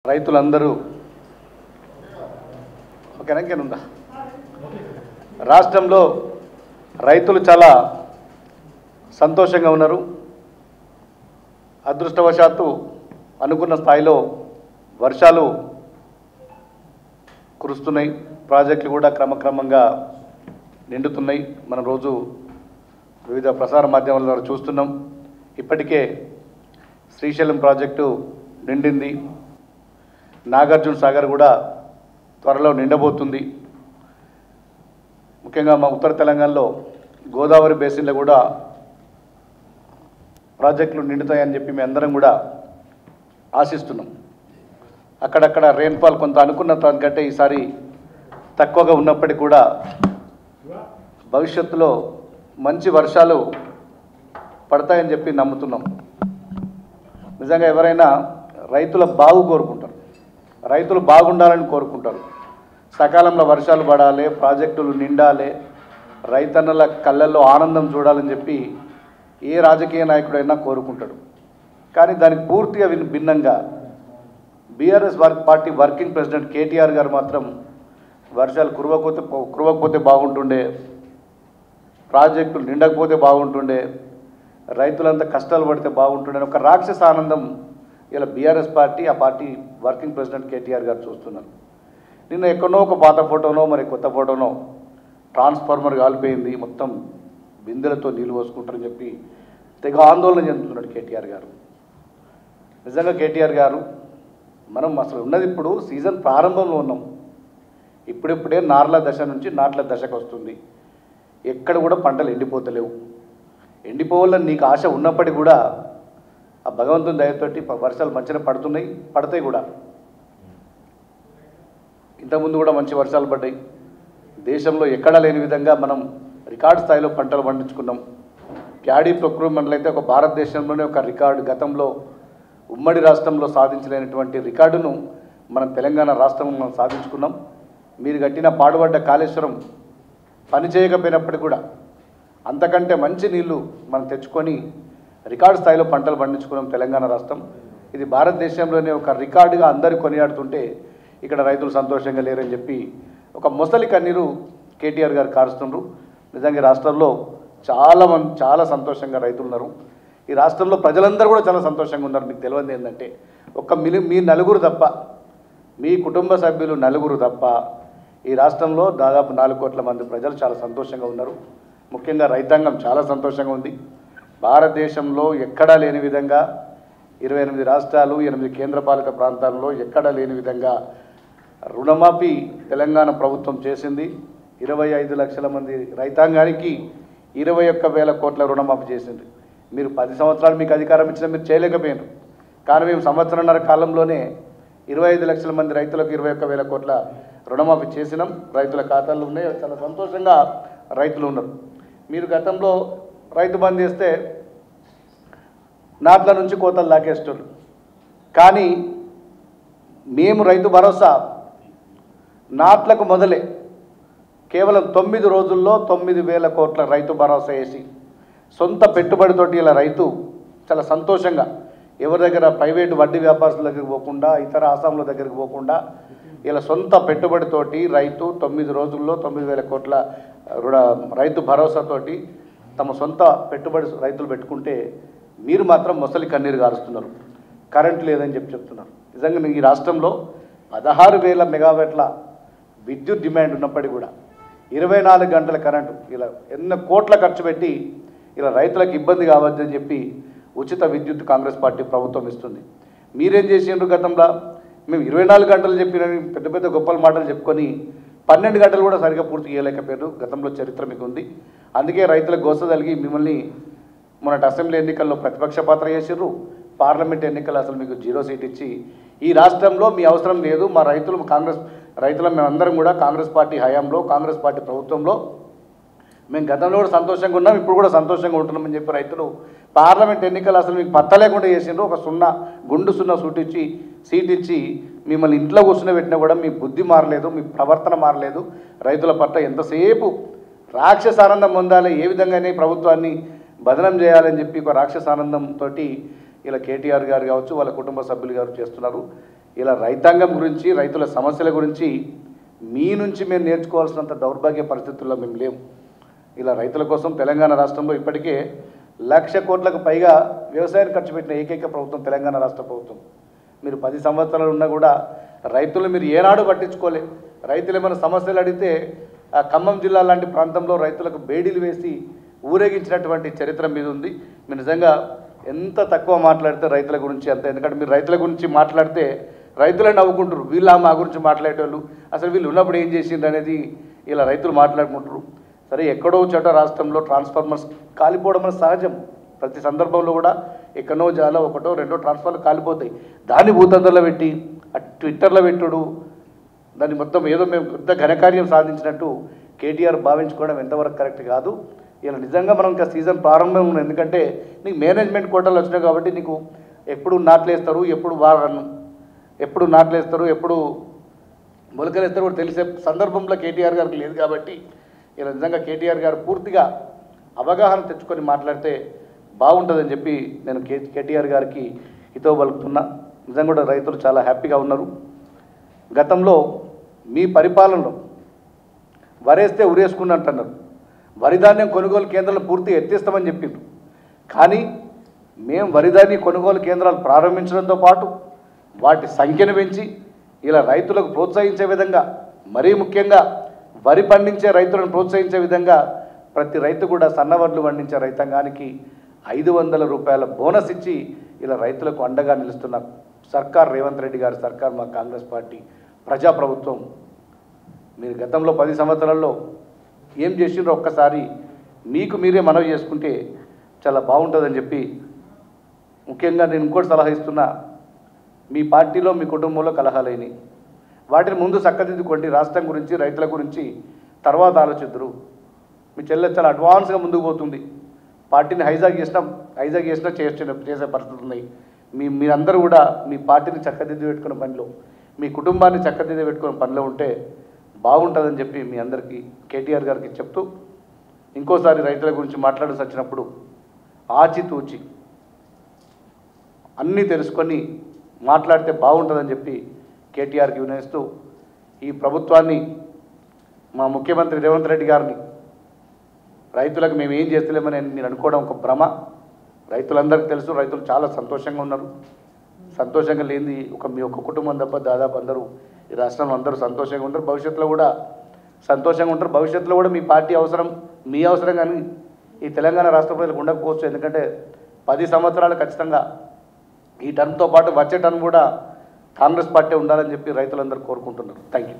రైతులందరూ ఓకేనా రాష్ట్రంలో రైతులు చాలా సంతోషంగా ఉన్నారు. అదృష్టవశాత్తు అనుకున్న స్థాయిలో వర్షాలు కురుస్తున్నాయి. ప్రాజెక్టులు కూడా క్రమక్రమంగా నిండుతున్నాయి. మనం రోజు వివిధ ప్రసార మాధ్యమాల ద్వారా చూస్తున్నాం. ఇప్పటికే శ్రీశైలం ప్రాజెక్టు నిండింది. నాగార్జున సాగర్ కూడా త్వరలో నిండబోతుంది. ముఖ్యంగా మా ఉత్తర తెలంగాణలో గోదావరి బేసిన్లో కూడా ప్రాజెక్టులు నిండుతాయని చెప్పి మేము అందరం కూడా ఆశిస్తున్నాం. అక్కడక్కడ రెయిన్ఫాల్ కొంత అనుకున్న దానికంటే ఈసారి తక్కువగా ఉన్నప్పటికీ కూడా భవిష్యత్తులో మంచి వర్షాలు పడతాయని చెప్పి నమ్ముతున్నాం. నిజంగా ఎవరైనా రైతుల బాగు కోరుకుంటారు, రైతులు బాగుండాలని కోరుకుంటారు. సకాలంలో వర్షాలు పడాలి, ప్రాజెక్టులు నిండాలి, రైతన్నల కళ్ళల్లో ఆనందం చూడాలని చెప్పి ఏ రాజకీయ నాయకుడైనా కోరుకుంటాడు. కానీ దానికి పూర్తిగా భిన్నంగా BRS party working president KTR గారు మాత్రం వర్షాలు కురవకపోతే బాగుంటుండే, ప్రాజెక్టులు నిండకపోతే బాగుంటుండే, రైతులంతా కష్టాలు పడితే బాగుంటుండే ఒక రాక్షస ఆనందం ఇలా బీఆర్ఎస్ పార్టీ, ఆ పార్టీ వర్కింగ్ ప్రెసిడెంట్ కేటీఆర్ గారు చూస్తున్నారు. నిన్న ఎక్కడో ఒక పాత ఫోటోనో మరి కొత్త ఫోటోనో ట్రాన్స్ఫార్మర్ కాలిపోయింది, మొత్తం బిందెలతో నీళ్ళు పోసుకుంటారని చెప్పి తెగ ఆందోళన చెందుతున్నాడు కేటీఆర్ గారు. నిజంగా కేటీఆర్ గారు, మనం అసలు ఉన్నది ఇప్పుడు సీజన్ ప్రారంభంలో ఉన్నాం. ఇప్పుడిప్పుడే నార్ల దశ నుంచి నాట్ల దశకు వస్తుంది. ఎక్కడ కూడా పంటలు ఎండిపోతలేవు. ఎండిపోవాలని నీకు ఆశ ఉన్నప్పటికీ కూడా ఆ భగవంతుని దయతోటి వర్షాలు మంచిగా పడతాయి కూడా. ఇంతకుముందు కూడా మంచి వర్షాలు పడ్డాయి. దేశంలో ఎక్కడా లేని విధంగా మనం రికార్డు స్థాయిలో పంటలు పండించుకున్నాం. ప్యాడీ ప్రొక్యూర్మెంట్లో అయితే ఒక భారతదేశంలోనే ఒక రికార్డు, గతంలో ఉమ్మడి రాష్ట్రంలో సాధించలేనటువంటి రికార్డును మనం తెలంగాణ రాష్ట్రంలో మనం సాధించుకున్నాం. మీరు కట్టిన పాడుపడ్డ కాళేశ్వరం పని చేయకపోయినప్పటికీ కూడా అంతకంటే మంచి నీళ్లు మనం తెచ్చుకొని రికార్డు స్థాయిలో పంటలు పండించుకున్నాం తెలంగాణ రాష్ట్రం. ఇది భారతదేశంలోనే ఒక రికార్డుగా అందరూ కొనియాడుతుంటే ఇక్కడ రైతులు సంతోషంగా లేరని చెప్పి ఒక మొసలి కన్నీరు కేటీఆర్ గారు కారుస్తున్నారు. నిజంగా రాష్ట్రంలో చాలా సంతోషంగా రైతులు ఉన్నారు. ఈ రాష్ట్రంలో ప్రజలందరూ కూడా చాలా సంతోషంగా ఉన్నారు. మీకు తెలియదు ఏంటంటే మీ నలుగురు తప్ప, మీ కుటుంబ సభ్యులు నలుగురు తప్ప ఈ రాష్ట్రంలో దాదాపు 4 కోట్ల మంది ప్రజలు చాలా సంతోషంగా ఉన్నారు. ముఖ్యంగా రైతాంగం చాలా సంతోషంగా ఉంది. భారతదేశంలో ఎక్కడా లేని విధంగా 28 రాష్ట్రాలు, 8 కేంద్రపాలిత ప్రాంతాల్లో ఎక్కడా లేని విధంగా రుణమాఫీ తెలంగాణ ప్రభుత్వం చేసింది. 25 లక్షల మంది రైతాంగానికి 21,000 కోట్ల రుణమాఫీ చేసింది. మీరు 10 సంవత్సరాలు మీకు అధికారం ఇచ్చినా మీరు చేయలేకపోయారు. కానీ మేము సంవత్సరంన్నర కాలంలోనే 25 లక్షల మంది రైతులకు 21,000 కోట్ల రుణమాఫీ చేసినాం. రైతుల ఖాతాల్లో ఉన్నాయి. చాలా సంతోషంగా రైతులు ఉన్నారు. మీరు గతంలో రైతు బంద్ చేస్తే నాట్ల నుంచి కోతలు లాకేస్తారు. కానీ మేము రైతు భరోసా నాట్లకు మొదలే కేవలం 9 రోజుల్లో 9,000 కోట్ల రైతు భరోసా వేసి సొంత పెట్టుబడితోటి ఇలా రైతు చాలా సంతోషంగా ఎవరి దగ్గర ప్రైవేటు వడ్డీ వ్యాపారస్తుల దగ్గరికి పోకుండా, ఇతర ఆసాముల దగ్గరికి పోకుండా ఇలా సొంత పెట్టుబడితోటి రైతు 9 రోజుల్లో 9,000 కోట్ల రైతు భరోసాతోటి తమ సొంత పెట్టుబడి రైతులు పెట్టుకుంటే మీరు మాత్రం మొసలి కన్నీరు గారుస్తున్నారు. కరెంటు లేదని చెప్తున్నారు. నిజంగా ఈ రాష్ట్రంలో 16,000 మెగావాట్ల విద్యుత్ డిమాండ్ ఉన్నప్పటికీ కూడా 24 గంటల కరెంటు ఇలా ఎన్నో కోట్ల ఖర్చు పెట్టి ఇలా రైతులకు ఇబ్బంది కావద్దని చెప్పి ఉచిత విద్యుత్ కాంగ్రెస్ పార్టీ ప్రభుత్వం ఇస్తుంది. మీరేం చేసిండ్రు గతంలో? మేము 24 గంటలు చెప్పిన పెద్ద పెద్ద గొప్పల మాటలు చెప్పుకొని 12 గంటలు కూడా సరిగా పూర్తి చేయలేకపోయారు. గతంలో చరిత్ర మీకు ఉంది. అందుకే రైతులకు గోస కలిగి మిమ్మల్ని మొన్నటి అసెంబ్లీ ఎన్నికల్లో ప్రతిపక్ష పాత్ర చేసిర్రు. పార్లమెంట్ ఎన్నికలు అసలు మీకు 0 సీట్ ఇచ్చి ఈ రాష్ట్రంలో మీ అవసరం లేదు, మా రైతులు మేమందరం కూడా కాంగ్రెస్ పార్టీ హయాంలో, కాంగ్రెస్ పార్టీ ప్రభుత్వంలో మేము గతంలో కూడా సంతోషంగా ఉన్నాం, ఇప్పుడు కూడా సంతోషంగా ఉంటున్నామని చెప్పి రైతులు పార్లమెంట్ ఎన్నికలు అసలు మీకు పత్త లేకుండా చేసిండ్రు. ఒక గుండు సున్నా సీట్ ఇచ్చి మిమ్మల్ని ఇంట్లో కూర్చుని కూడా మీ బుద్ధి మారలేదు, మీ ప్రవర్తన మారలేదు. రైతుల పట్ల ఎంతసేపు రాక్షసానందం పొందాలి, ఏ విధంగానే ప్రభుత్వాన్ని బదనం చేయాలని చెప్పి ఒక రాక్షసానందంతో ఇలా కేటీఆర్ గారు కావచ్చు వాళ్ళ కుటుంబ సభ్యులు గారు చేస్తున్నారు. ఇలా రైతాంగం గురించి రైతుల సమస్యల గురించి మీ నుంచి మేము నేర్చుకోవాల్సినంత దౌర్భాగ్య పరిస్థితుల్లో మేము లేము. ఇలా రైతుల కోసం తెలంగాణ రాష్ట్రంలో ఇప్పటికే 1,00,000 కోట్లకు పైగా వ్యవసాయానికి ఖర్చు పెట్టిన ఏకైక ప్రభుత్వం తెలంగాణ రాష్ట్ర ప్రభుత్వం. మీరు 10 సంవత్సరాలు ఉన్నా కూడా రైతులు మీరు ఏనాడు పట్టించుకోలే. రైతులు ఏమైనా సమస్యలు అడిగితే ఖమ్మం జిల్లా లాంటి ప్రాంతంలో రైతులకు బేడీలు వేసి ఊరేగించినటువంటి చరిత్ర మీద ఉంది. మీరు నిజంగా ఎంత తక్కువ మాట్లాడితే రైతుల గురించి అంత, ఎందుకంటే మీరు రైతుల గురించి మాట్లాడితే రైతులే నవ్వుకుంటారు, వీళ్ళ మా గురించి మాట్లాడేటోళ్ళు అసలు వీళ్ళు ఉన్నప్పుడు ఏం చేసిండ్రు అనేది ఇలా రైతులు మాట్లాడుకుంటారు. సరే, ఎక్కడో చోట రాష్ట్రంలో ట్రాన్స్ఫార్మర్స్ కాలిపోవడం అనేది సహజం. ప్రతి సందర్భంలో కూడా ఎక్కడో జాలో ఒకటో రెండో ట్రాన్స్ఫార్మర్లు కాలిపోతాయి. దాన్ని భూతంతర్లో పెట్టి ట్విట్టర్లో పెట్టుడు, దాన్ని మొత్తం ఏదో మేము పెద్ద ఘనకార్యం సాధించినట్టు కేటీఆర్ భావించుకోవడం ఎంతవరకు కరెక్ట్ కాదు. ఇలా నిజంగా మనం ఇంకా సీజన్ ప్రారంభం ఉంది, ఎందుకంటే నీకు మేనేజ్మెంట్ కోటాలు వచ్చినాయి కాబట్టి నీకు ఎప్పుడు నాట్లేస్తారు, ఎప్పుడు నాట్లేస్తారు, ఎప్పుడు మొలకలేస్తారు కూడా తెలిసే సందర్భంలో కేటీఆర్ గారికి లేదు. కాబట్టి ఇలా నిజంగా కేటీఆర్ గారు పూర్తిగా అవగాహన తెచ్చుకొని మాట్లాడితే బాగుంటుందని చెప్పి నేను కేటీఆర్ గారికి హితవు పలుకుతున్నా. నిజంగా కూడా రైతులు చాలా హ్యాపీగా ఉన్నారు. గతంలో మీ పరిపాలనలో వరేస్తే ఉరేసుకున్నట్టున్నారు. వరిధాన్యం కొనుగోలు కేంద్రాలు పూర్తిగా ఎత్తిస్తామని చెప్పిండ్రు. కానీ మేము వరిధాన్యం కొనుగోలు కేంద్రాలు ప్రారంభించడంతో పాటు వాటి సంఖ్యను పెంచి ఇలా రైతులకు ప్రోత్సహించే విధంగా, మరీ ముఖ్యంగా వరి పండించే రైతులను ప్రోత్సహించే విధంగా ప్రతి రైతు కూడా సన్నవడ్లు పండించే రైతాంగానికి 500 రూపాయల బోనస్ ఇచ్చి ఇలా రైతులకు అండగా నిలుస్తున్న సర్కార్, రేవంత్ రెడ్డి గారి సర్కార్, మా కాంగ్రెస్ పార్టీ ప్రజాప్రభుత్వం. మీరు గతంలో 10 సంవత్సరాల్లో ఏం చేసిండ్రో ఒక్కసారి మీకు మీరే మనవి చేసుకుంటే చాలా బాగుంటుందని చెప్పి, ముఖ్యంగా నేను ఇంకోటి సలహా ఇస్తున్నా. మీ పార్టీలో మీ కుటుంబంలో కలహాలైనవి, వాటిని ముందు చక్కదిద్దుకోండి. రాష్ట్రం గురించి రైతుల గురించి తర్వాత ఆలోచిద్దరు. మీ చెల్లె చాలా అడ్వాన్స్గా ముందుకు పోతుంది. పార్టీని హైజాక్ చేసినా చేసే పరిస్థితులు ఉన్నాయి. మీరందరూ కూడా మీ పార్టీని చక్కదిద్ది పెట్టుకున్న పనిలో, మీ కుటుంబాన్ని చక్కదిద్ది పెట్టుకున్న పనిలో ఉంటే బాగుంటుందని చెప్పి మీ అందరికీ కేటీఆర్ గారికి చెప్తూ, ఇంకోసారి రైతుల గురించి మాట్లాడాల్సి వచ్చినప్పుడు ఆచితూచి అన్నీ తెలుసుకొని మాట్లాడితే బాగుంటుందని చెప్పి కేటీఆర్కి వినయిస్తూ, ఈ ప్రభుత్వాన్ని, మా ముఖ్యమంత్రి రేవంత్ రెడ్డి గారిని రైతులకు మేము ఏం చేస్తలేమని మీరు అనుకోవడం ఒక భ్రమ. రైతులందరికీ తెలుసు, రైతులు చాలా సంతోషంగా ఉన్నారు. సంతోషంగా లేనిది మీ ఒక్క కుటుంబం తప్ప దాదాపు అందరూ ఈ రాష్ట్రంలో అందరూ సంతోషంగా ఉంటారు. భవిష్యత్తులో కూడా సంతోషంగా ఉంటారు. భవిష్యత్తులో కూడా మీ పార్టీ అవసరం, మీ అవసరం కానీ ఈ తెలంగాణ రాష్ట్ర ప్రజలకు ఉండకపోవచ్చు. ఎందుకంటే 10 సంవత్సరాలు ఖచ్చితంగా ఈ టర్మ్తో పాటు వచ్చే టర్మ్ కూడా కాంగ్రెస్ పార్టీ ఉండాలని చెప్పి రైతులందరూ కోరుకుంటున్నారు. Thank you.